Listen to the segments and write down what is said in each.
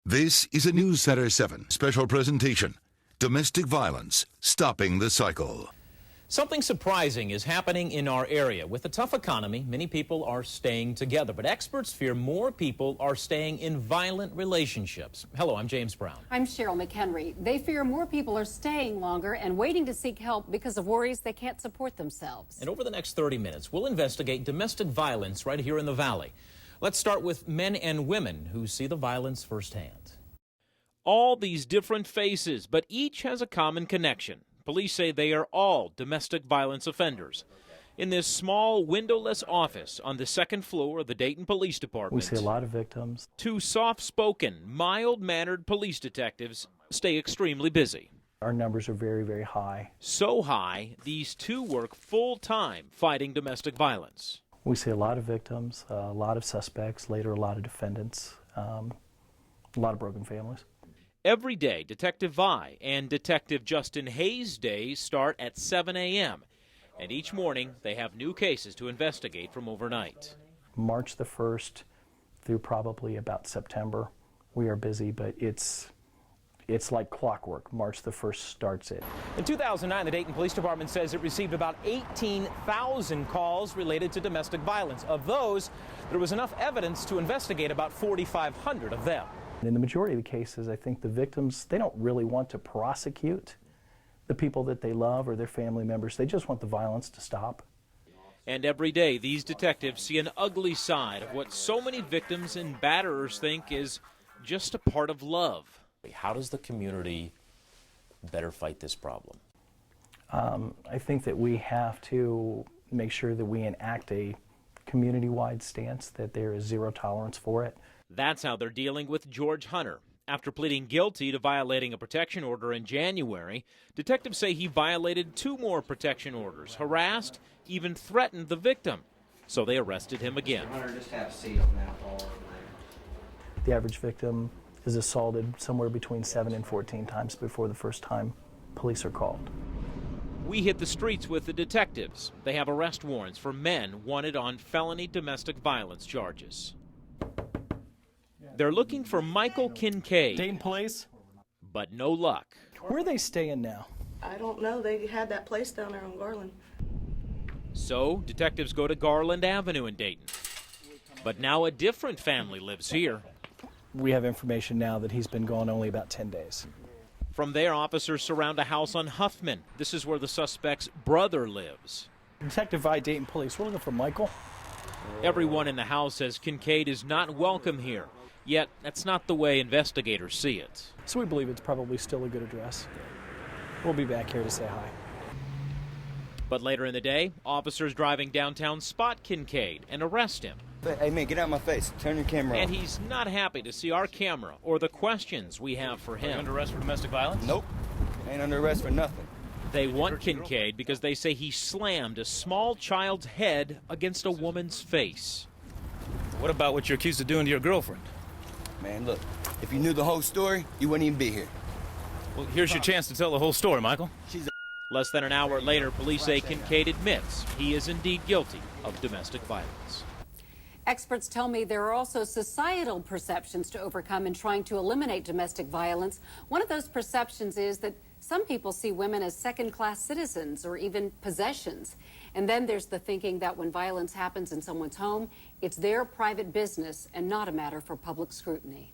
This is a News Center 7 special presentation. Domestic violence, stopping the cycle. Something surprising is happening in our area. With a tough economy, many people are staying together, but experts fear more people are staying in violent relationships. Hello, I'm James Brown. I'm Cheryl Mcqueary. They fear more people are staying longer and waiting to seek help because of worries they can't support themselves. And over the next 30 minutes, we'll investigate domestic violence right here in the Valley. Let's start with men and women who see the violence firsthand. All these different faces, but each has a common connection. Police say they are all domestic violence offenders. In this small, windowless office on the second floor of the Dayton Police Department, we see a lot of victims. Two soft-spoken, mild-mannered police detectives stay extremely busy. Our numbers are very, very high. So high, these two work full-time fighting domestic violence. We see a lot of victims, a lot of suspects, later a lot of defendants, a lot of broken families. Every day, Detective Vi and Detective Justin Hayes' days start at 7 a.m. And each morning, they have new cases to investigate from overnight. March the 1st through probably about September, we are busy, but it's like clockwork. March the 1st starts it. In 2009, the Dayton Police Department says it received about 18,000 calls related to domestic violence. Of those, there was enough evidence to investigate about 4,500 of them. In the majority of the cases, I think the victims, they don't really want to prosecute the people that they love or their family members. They just want the violence to stop. And every day, these detectives see an ugly side of what so many victims and batterers think is just a part of love. How does the community better fight this problem? I think that we have to make sure that we enact a community-wide stance, that there is zero tolerance for it. That's how they're dealing with George Hunter. After pleading guilty to violating a protection order in January, detectives say he violated 2 more protection orders, harassed, even threatened the victim. So they arrested him again. Hunter, just have a seat on that wall over there. The average victim is assaulted somewhere between 7 and 14 times before the first time police are called. We hit the streets with the detectives. They have arrest warrants for men wanted on felony domestic violence charges. They're looking for Michael Kincaid. Dayton Police? But no luck. Where are they staying now? I don't know. They had that place down there on Garland. So detectives go to Garland Avenue in Dayton. But now a different family lives here. We have information now that he's been gone only about 10 days. From there, officers surround a house on Huffman. This is where the suspect's brother lives. Detective Vi, Dayton Police, we're looking for Michael. Everyone in the house says Kincaid is not welcome here. Yet, that's not the way investigators see it. So we believe it's probably still a good address. We'll be back here to say hi. But later in the day, officers driving downtown spot Kincaid and arrest him. Hey, man, get out of my face. Turn your camera on. And he's not happy to see our camera or the questions we have for him. Are you under arrest for domestic violence? Nope. Ain't under arrest for nothing. They want Kincaid because they say he slammed a small child's head against a woman's face. What about what you're accused of doing to your girlfriend? Man, look, if you knew the whole story, you wouldn't even be here. Well, here's your chance to tell the whole story, Michael. Less than an hour later, police say Kincaid admits he is indeed guilty of domestic violence. Experts tell me there are also societal perceptions to overcome in trying to eliminate domestic violence. One of those perceptions is that some people see women as second-class citizens or even possessions. And then there's the thinking that when violence happens in someone's home, it's their private business and not a matter for public scrutiny.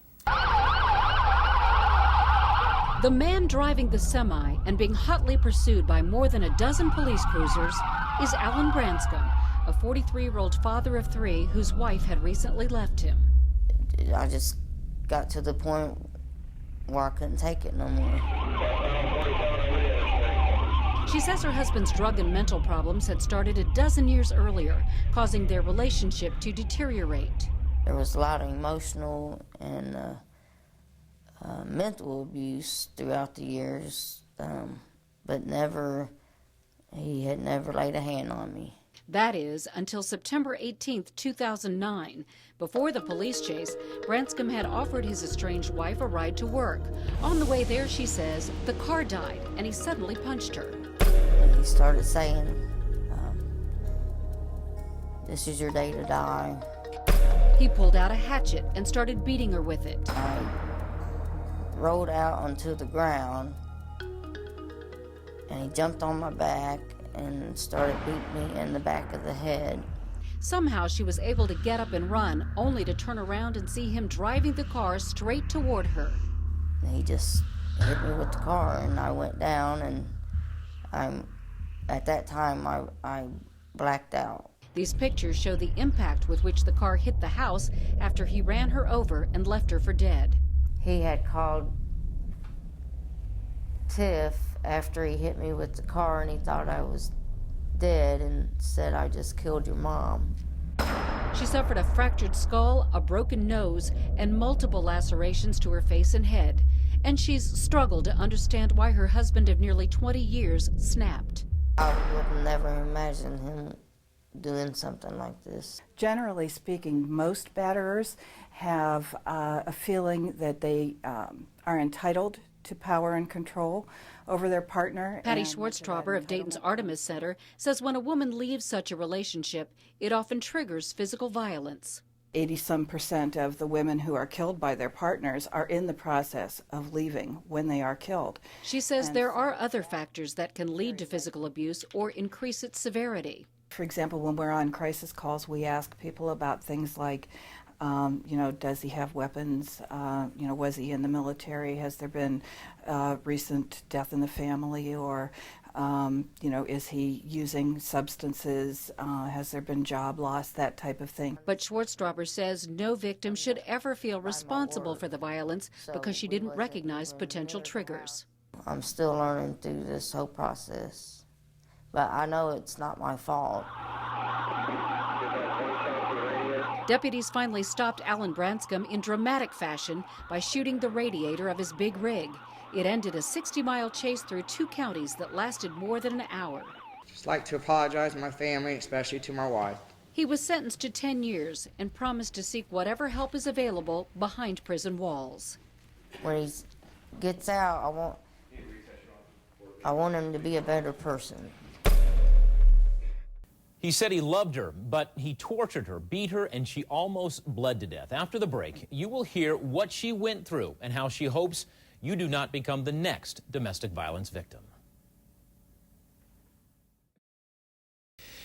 The man driving the semi and being hotly pursued by more than a dozen police cruisers is Alan Branscom, a 43-year-old father of 3 whose wife had recently left him. I just got to the point where I couldn't take it no more. She says her husband's drug and mental problems had started a dozen years earlier, causing their relationship to deteriorate. There was a lot of emotional and mental abuse throughout the years, but he had never laid a hand on me. That is, until September 18, 2009. Before the police chase, Branscom had offered his estranged wife a ride to work. On the way there, she says, the car died, and he suddenly punched her. And he started saying, this is your day to die. He pulled out a hatchet and started beating her with it. I rolled out onto the ground, and he jumped on my back and started beating me in the back of the head. Somehow she was able to get up and run, only to turn around and see him driving the car straight toward her. And he just hit me with the car, and I went down, and at that time I blacked out. These pictures show the impact with which the car hit the house after he ran her over and left her for dead. He had called Tiff after he hit me with the car, and he thought I was dead and said, "I just killed your mom." She suffered a fractured skull, a broken nose, and multiple lacerations to her face and head. And she's struggled to understand why her husband of nearly 20 years snapped. I would never imagine him doing something like this. Generally speaking, most batterers have a feeling that they are entitled to power and control over their partner. Patty Schwartztrauber of Dayton's Artemis Center says when a woman leaves such a relationship, it often triggers physical violence. 80-some% of the women who are killed by their partners are in the process of leaving when they are killed. She says there are other factors that can lead to physical abuse or increase its severity. For example, when we're on crisis calls, we ask people about things like, does he have weapons? Was he in the military? Has there been recent death in the family? Or, is he using substances? Has there been job loss? That type of thing. But Schwartztrauber says no victim should ever feel responsible for the violence because she didn't recognize potential triggers. I'm still learning through this whole process, but I know it's not my fault. Deputies finally stopped Alan Branscomb in dramatic fashion by shooting the radiator of his big rig. It ended a 60-mile chase through 2 counties that lasted more than an hour. Just like to apologize to my family, especially to my wife. He was sentenced to 10 years and promised to seek whatever help is available behind prison walls. When he gets out, I want him to be a better person. He said he loved her, but he tortured her, beat her, and she almost bled to death. After the break, you will hear what she went through and how she hopes you do not become the next domestic violence victim.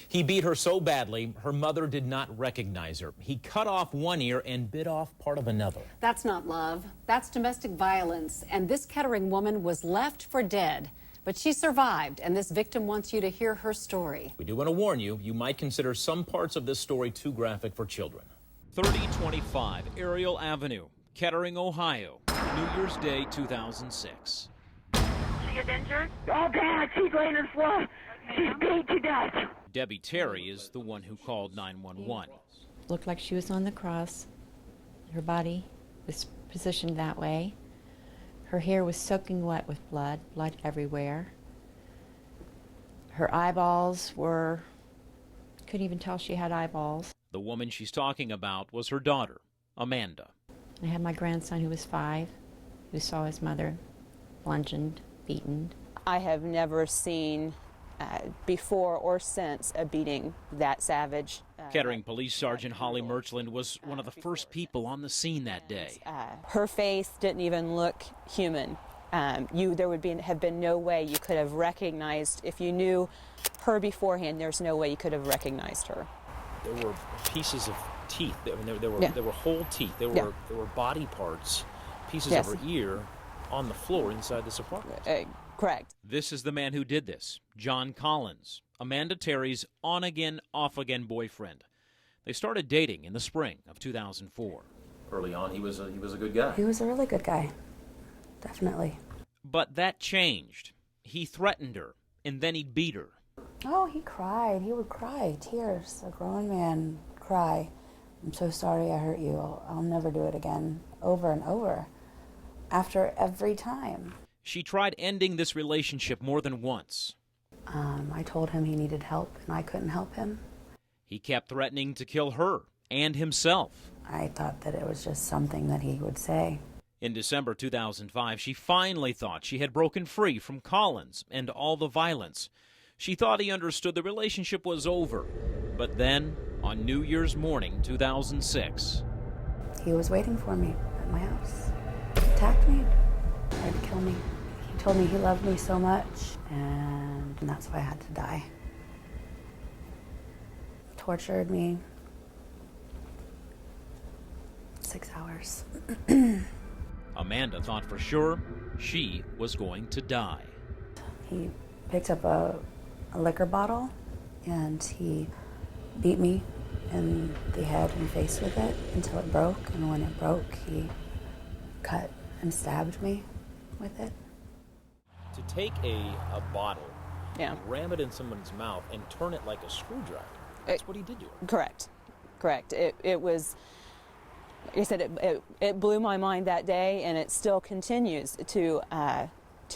He beat her so badly, her mother did not recognize her. He cut off one ear and bit off part of another. That's not love. That's domestic violence. And this Kettering woman was left for dead. But she survived, and this victim wants you to hear her story. We do want to warn you, you might consider some parts of this story too graphic for children. 3025 Ariel Avenue, Kettering, Ohio, New Year's Day 2006. She is injured? Oh, God, she's laying on the floor. She's beat to death. Debbie Terry is the one who called 911. Looked like she was on the cross. Her body was positioned that way. Her hair was soaking wet with blood everywhere. Her eyeballs couldn't even tell she had eyeballs. The woman she's talking about was her daughter, Amanda. I had my grandson who was 5, who saw his mother bludgeoned, beaten. I have never seen before or since a beating that savage. Kettering Police Sergeant Holly Merchland was one of the first people on the scene that day. Her face didn't even look human. There would have been no way you could have recognized, if you knew her beforehand, there's no way you could have recognized her. There were pieces of teeth. There were whole teeth. There were body parts, pieces of her ear on the floor inside this apartment. Correct. This is the man who did this, John Collins, Amanda Terry's on-again, off-again boyfriend. They started dating in the spring of 2004. Early on, he was a good guy. He was a really good guy, definitely. But that changed. He threatened her, and then he'd beat her. Oh, he cried. He would cry, tears. A grown man cry. I'm so sorry I hurt you. I'll never do it again. Over and over. After every time. She tried ending this relationship more than once. I told him he needed help, and I couldn't help him. He kept threatening to kill her and himself. I thought that it was just something that he would say. In December 2005, she finally thought she had broken free from Collins and all the violence. She thought he understood the relationship was over. But then, on New Year's morning 2006... He was waiting for me at my house. He attacked me. told me he loved me so much, and that's why I had to die. Tortured me 6 hours. Amanda thought for sure she was going to die. He picked up a liquor bottle and he beat me in the head and face with it until it broke, and when it broke, he cut and stabbed me with it. To take a bottle, ram it in someone's mouth, and turn it like a screwdriver. That's what he did to her. Correct. It was, like I said, it blew my mind that day, and it still continues to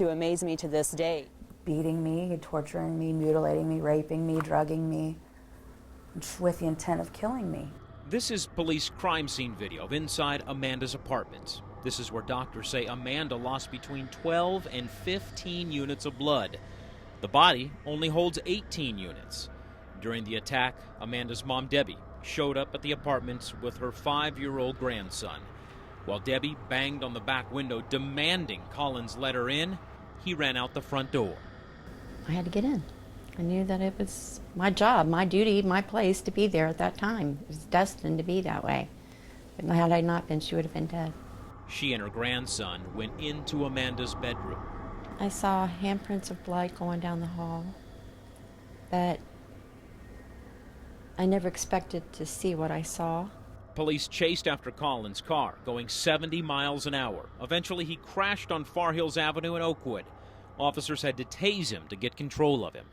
amaze me to this day. Beating me, torturing me, mutilating me, raping me, drugging me, with the intent of killing me. This is police crime scene video of inside Amanda's apartment. This is where doctors say Amanda lost between 12 and 15 units of blood. The body only holds 18 units. During the attack, Amanda's mom, Debbie, showed up at the apartment with her 5-year-old grandson. While Debbie banged on the back window demanding Collins let her in, he ran out the front door. I had to get in. I knew that it was my job, my duty, my place to be there at that time. It was destined to be that way. But had I not been, she would have been dead. She and her grandson went into Amanda's bedroom. I saw handprints of blood going down the hall, but I never expected to see what I saw. Police chased after Collins' car, going 70 miles an hour. Eventually, he crashed on Far Hills Avenue in Oakwood. Officers had to tase him to get control of him.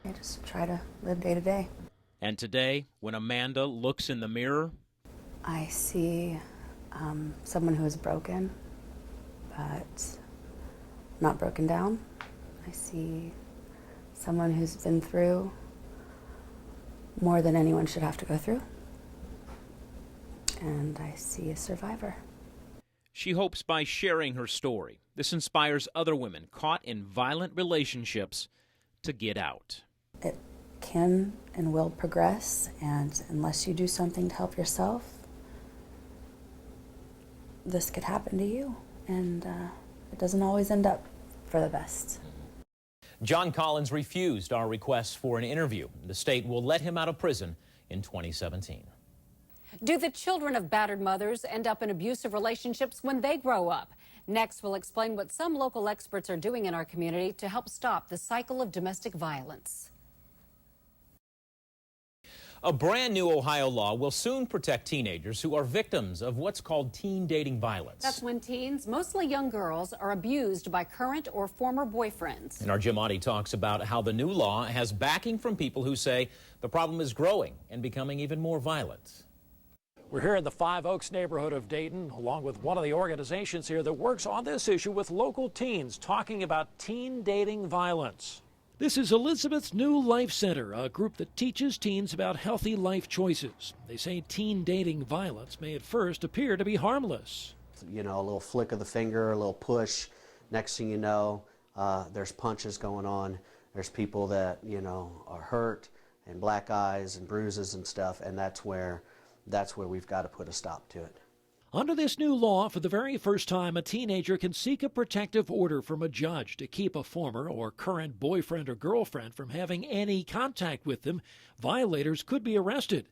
I just try to live day to day. And today, when Amanda looks in the mirror, I see someone who is broken, but not broken down. I see someone who's been through more than anyone should have to go through. And I see a survivor. she hopes by sharing her story, this inspires other women caught in violent relationships to get out. It can and will progress, and unless you do something to help yourself, this could happen to you, and it doesn't always end up for the best. John Collins refused our request for an interview. The state will let him out of prison in 2017. Do the children of battered mothers end up in abusive relationships when they grow up? Next, we'll explain what some local experts are doing in our community to help stop the cycle of domestic violence. A brand new Ohio law will soon protect teenagers who are victims of what's called teen dating violence. That's when teens, mostly young girls, are abused by current or former boyfriends. And our Jim Oddie talks about how the new law has backing from people who say the problem is growing and becoming even more violent. We're here in the Five Oaks neighborhood of Dayton, along with one of the organizations here that works on this issue with local teens, talking about teen dating violence. This is Elizabeth's New Life Center, a group that teaches teens about healthy life choices. They say teen dating violence may at first appear to be harmless. You know, a little flick of the finger, a little push. Next thing you know, there's punches going on. There's people that, you know, are hurt and black eyes and bruises and stuff, and that's where we've got to put a stop to it. Under this new law, for the very first time, a teenager can seek a protective order from a judge to keep a former or current boyfriend or girlfriend from having any contact with them. Violators could be arrested.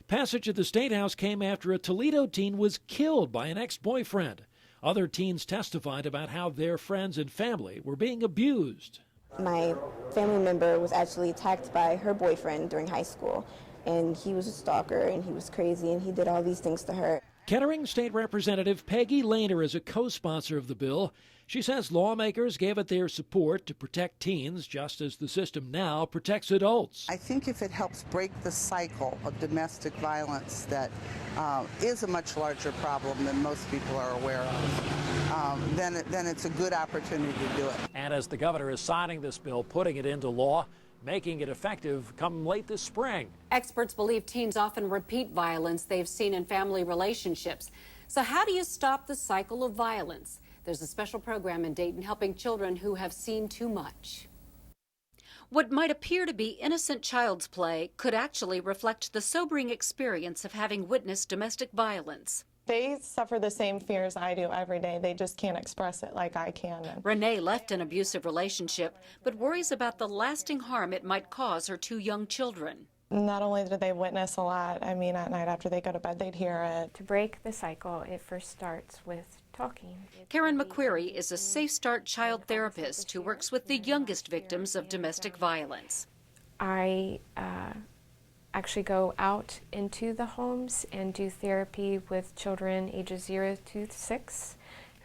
Passage of the State House came after a Toledo teen was killed by an ex-boyfriend. Other teens testified about how their friends and family were being abused. My family member was actually attacked by her boyfriend during high school, and he was a stalker, and he was crazy, and he did all these things to her. Kettering State Representative Peggy Lehner is a co-sponsor of the bill. She says lawmakers gave it their support to protect teens, just as the system now protects adults. I think if it helps break the cycle of domestic violence that is a much larger problem than most people are aware of, then it's a good opportunity to do it. And as the governor is signing this bill, putting it into law, making it effective come late this spring. Experts believe teens often repeat violence they've seen in family relationships. So how do you stop the cycle of violence? There's a special program in Dayton helping children who have seen too much. What might appear to be innocent child's play could actually reflect the sobering experience of having witnessed domestic violence. They suffer the same fears I do every day. They just can't express it like I can. Renee left an abusive relationship, but worries about the lasting harm it might cause her 2 young children. Not only did they witness a lot, I mean, at night after they go to bed, they'd hear it. To break the cycle, it first starts with talking. Karen Mcqueary is a Safe Start child therapist who works with the youngest victims of domestic violence. I actually go out into the homes and do therapy with children ages 0 to 6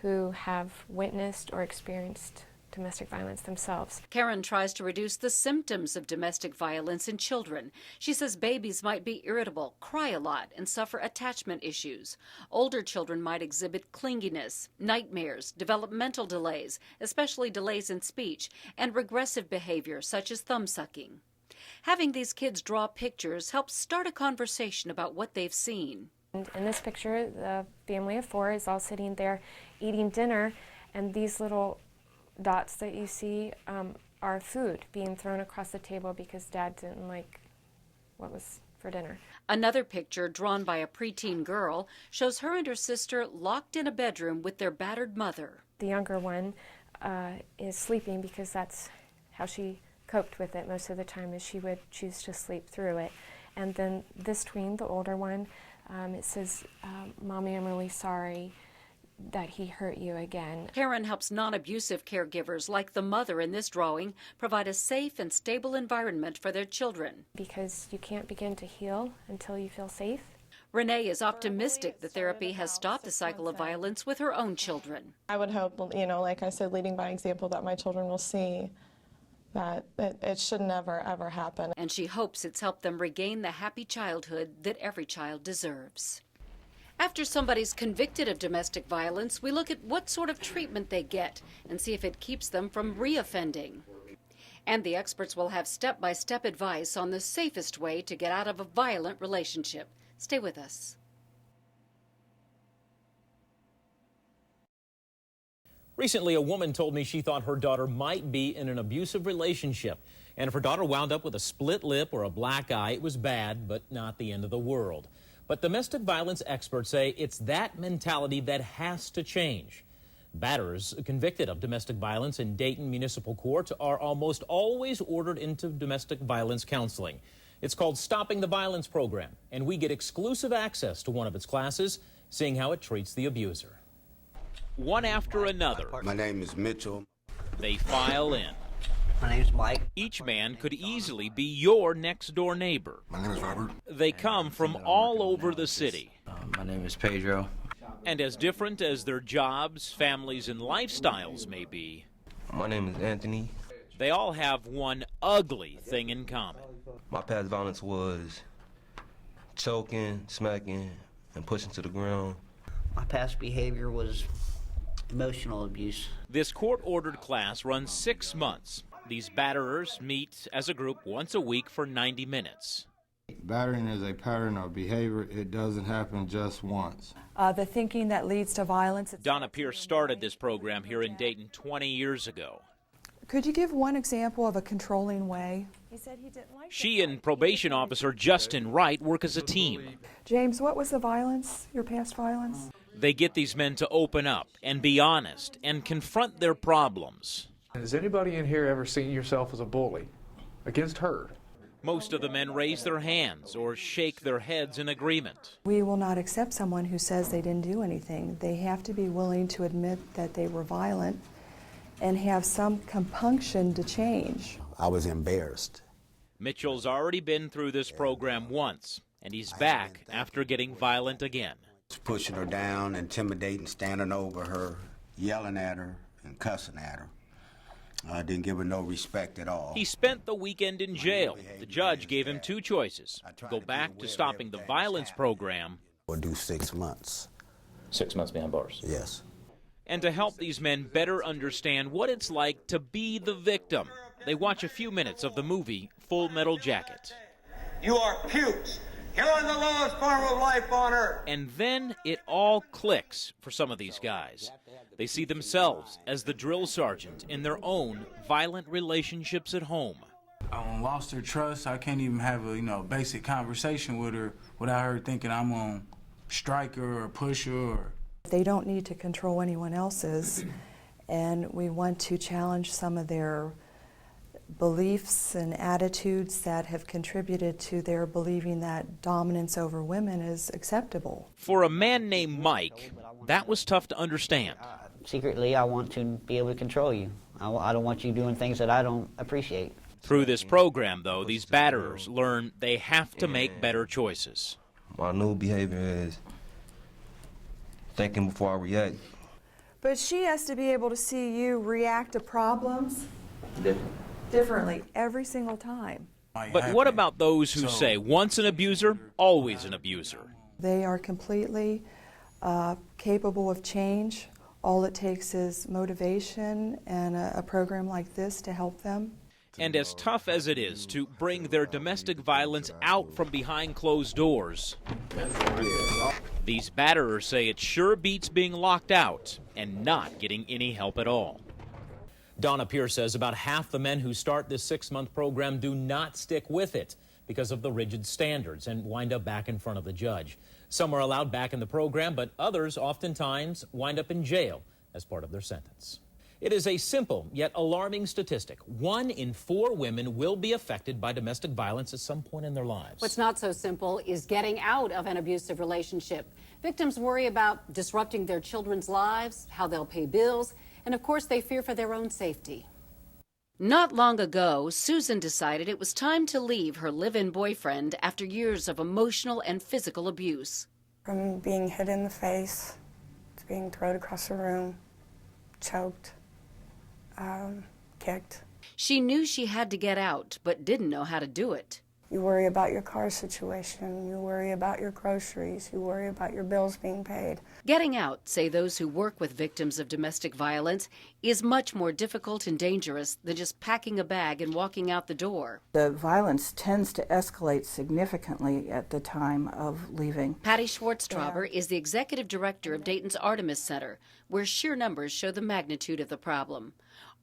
who have witnessed or experienced domestic violence themselves. Karen tries to reduce the symptoms of domestic violence in children. She says babies might be irritable, cry a lot, and suffer attachment issues. Older children might exhibit clinginess, nightmares, developmental delays, especially delays in speech, and regressive behavior such as thumb-sucking. Having these kids draw pictures helps start a conversation about what they've seen. And in this picture, the family of 4 is all sitting there eating dinner, and these little dots that you see are food being thrown across the table because Dad didn't like what was for dinner. Another picture drawn by a preteen girl shows her and her sister locked in a bedroom with their battered mother. The younger one is sleeping because that's how she coped with it most of the time, is she would choose to sleep through it. And then this tween, the older one, it says, "Mommy, I'm really sorry that he hurt you again." Karen helps non-abusive caregivers like the mother in this drawing provide a safe and stable environment for their children. Because you can't begin to heal until you feel safe. Renee is optimistic the therapy has stopped the cycle of violence with her own children. I would hope, like I said, leading by example, that my children will see that it should never, ever happen. And she hopes it's helped them regain the happy childhood that every child deserves. After somebody's convicted of domestic violence, we look at what sort of treatment they get and see if it keeps them from reoffending. And the experts will have step-by-step advice on the safest way to get out of a violent relationship. Stay with us. Recently, a woman told me she thought her daughter might be in an abusive relationship. And if her daughter wound up with a split lip or a black eye, it was bad, but not the end of the world. But domestic violence experts say it's that mentality that has to change. Batterers convicted of domestic violence in Dayton Municipal Court are almost always ordered into domestic violence counseling. It's called Stopping the Violence Program, and we get exclusive access to one of its classes, seeing how it treats the abuser. One after another. My name is Mitchell. They file in. My name's Mike. Each man could easily be your next-door neighbor. My name is Robert. They come from all over the city. My name is Pedro. And as different as their jobs, families, and lifestyles may be, my name is Anthony. They all have one ugly thing in common. My past violence was choking, smacking, and pushing to the ground. My past behavior was emotional abuse. This court-ordered class runs 6 months. These batterers meet as a group once a week for 90 minutes. Battering is a pattern of behavior. It doesn't happen just once. The thinking that leads to violence. Donna Pierce started this program here in Dayton 20 years ago. Could you give one example of a controlling way? He said he didn't like She and probation officer Justin Wright work as a team. James, what was the violence, your past violence? They get these men to open up and be honest and confront their problems. Has anybody in here ever seen yourself as a bully against her? Most of the men raise their hands or shake their heads in agreement. We will not accept someone who says they didn't do anything. They have to be willing to admit that they were violent and have some compunction to change. I was embarrassed. Mitchell's already been through this program once, and he's back after getting violent again. Pushing her down, intimidating, standing over her, yelling at her and cussing at her. I didn't give her no respect at all. He spent the weekend in jail. The judge gave him 2 choices: go back to Stopping the Violence program, or do 6 months. 6 months behind bars? Yes. And to help these men better understand what it's like to be the victim. They watch a few minutes of the movie Full Metal Jacket. You are pukes. Killing the lowest form of life on earth. And then it all clicks for some of these guys. They see themselves as the drill sergeant in their own violent relationships at home. I lost her trust. I can't even have a basic conversation with her without her thinking I'm gonna strike her or push her. Or... They don't need to control anyone else's, and we want to challenge some of their beliefs and attitudes that have contributed to their believing that dominance over women is acceptable. For a man named Mike, that was tough to understand. Secretly, I want to be able to control you. I don't want you doing things that I don't appreciate. Through this program, though, these batterers learn they have to make better choices. My new behavior is thinking before I react. But she has to be able to see you react to problems differently every single time. But what about those who say once an abuser, always an abuser? They are completely capable of change. All it takes is motivation and a program like this to help them. And as tough as it is to bring their domestic violence out from behind closed doors, these batterers say it sure beats being locked out and not getting any help at all. Donna Pierce says about half the men who start this 6-month program do not stick with it because of the rigid standards and wind up back in front of the judge. Some are allowed back in the program, but others oftentimes wind up in jail as part of their sentence. It is a simple yet alarming statistic. 1 in 4 women will be affected by domestic violence at some point in their lives. What's not so simple is getting out of an abusive relationship. Victims worry about disrupting their children's lives, how they'll pay bills, and of course they fear for their own safety. Not long ago, Susan decided it was time to leave her live-in boyfriend after years of emotional and physical abuse. From being hit in the face, to being thrown across the room, choked, kicked. She knew she had to get out, but didn't know how to do it. You worry about your car situation, you worry about your groceries, you worry about your bills being paid. Getting out, say those who work with victims of domestic violence, is much more difficult and dangerous than just packing a bag and walking out the door. The violence tends to escalate significantly at the time of leaving. Patty Schwartztrauber is the executive director of Dayton's Artemis Center, where sheer numbers show the magnitude of the problem.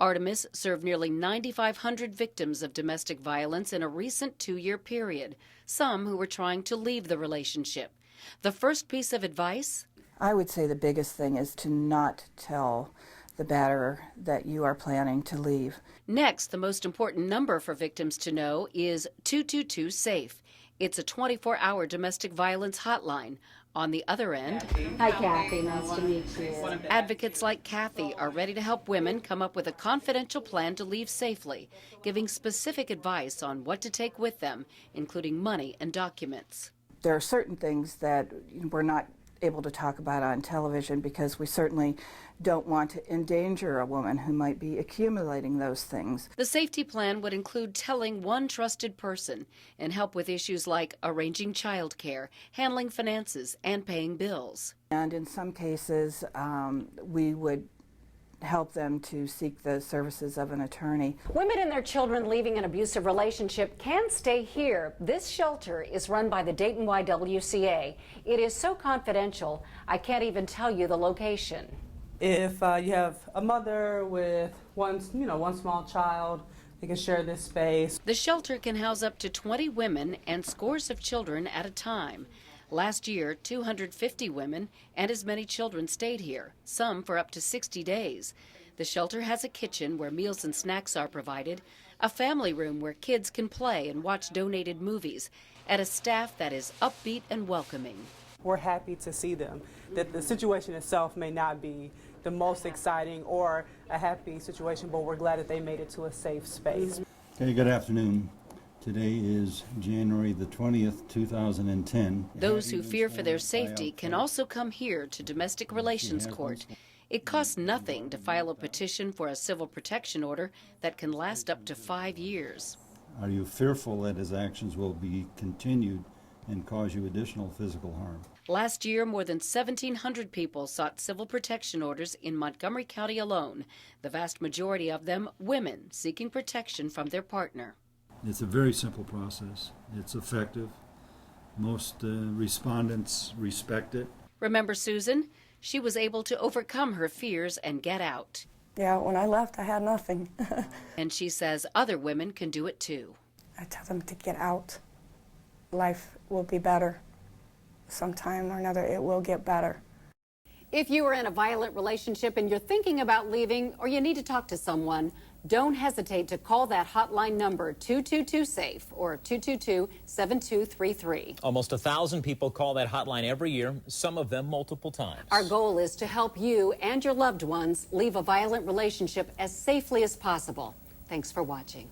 Artemis served nearly 9,500 victims of domestic violence in a recent 2-year period, some who were trying to leave the relationship. The first piece of advice? I would say the biggest thing is to not tell the batterer that you are planning to leave. Next, the most important number for victims to know is 222-SAFE. It's a 24-hour domestic violence hotline. On the other end, hi Kathy, nice to meet you. Advocates like Kathy are ready to help women come up with a confidential plan to leave safely, giving specific advice on what to take with them, including money and documents. There are certain things that we're not able to talk about on television because we certainly don't want to endanger a woman who might be accumulating those things. The safety plan would include telling one trusted person and help with issues like arranging child care, handling finances, and paying bills. And in some cases, we would help them to seek the services of an attorney. Women and their children leaving an abusive relationship can stay here. This shelter is run by the Dayton YWCA. It is so confidential, I can't even tell you the location. If you have a mother with one small child, they can share this space. The shelter can house up to 20 women and scores of children at a time. Last year, 250 women and as many children stayed here, some for up to 60 days. The shelter has a kitchen where meals and snacks are provided, a family room where kids can play and watch donated movies, and a staff that is upbeat and welcoming. We're happy to see them. That the situation itself may not be the most exciting or a happy situation, but we're glad that they made it to a safe space. Okay, good afternoon. Today is January the 20th, 2010. Those who fear for their safety can also come here to Domestic Relations Court. It costs nothing to file a petition for a civil protection order that can last up to 5 years. Are you fearful that his actions will be continued and cause you additional physical harm? Last year, more than 1,700 people sought civil protection orders in Montgomery County alone, the vast majority of them women seeking protection from their partner. It's a very simple process. It's effective. Most respondents respect it. Remember Susan? She was able to overcome her fears and get out. Yeah, when I left, I had nothing. And she says other women can do it too. I tell them to get out. Life will be better. sometime or another it will get better. If you are in a violent relationship and you're thinking about leaving or you need to talk to someone, don't hesitate to call that hotline number 222-SAFE or 222-7233. Almost 1,000 people call that hotline every year, some of them multiple times. Our goal is to help you and your loved ones leave a violent relationship as safely as possible. Thanks for watching.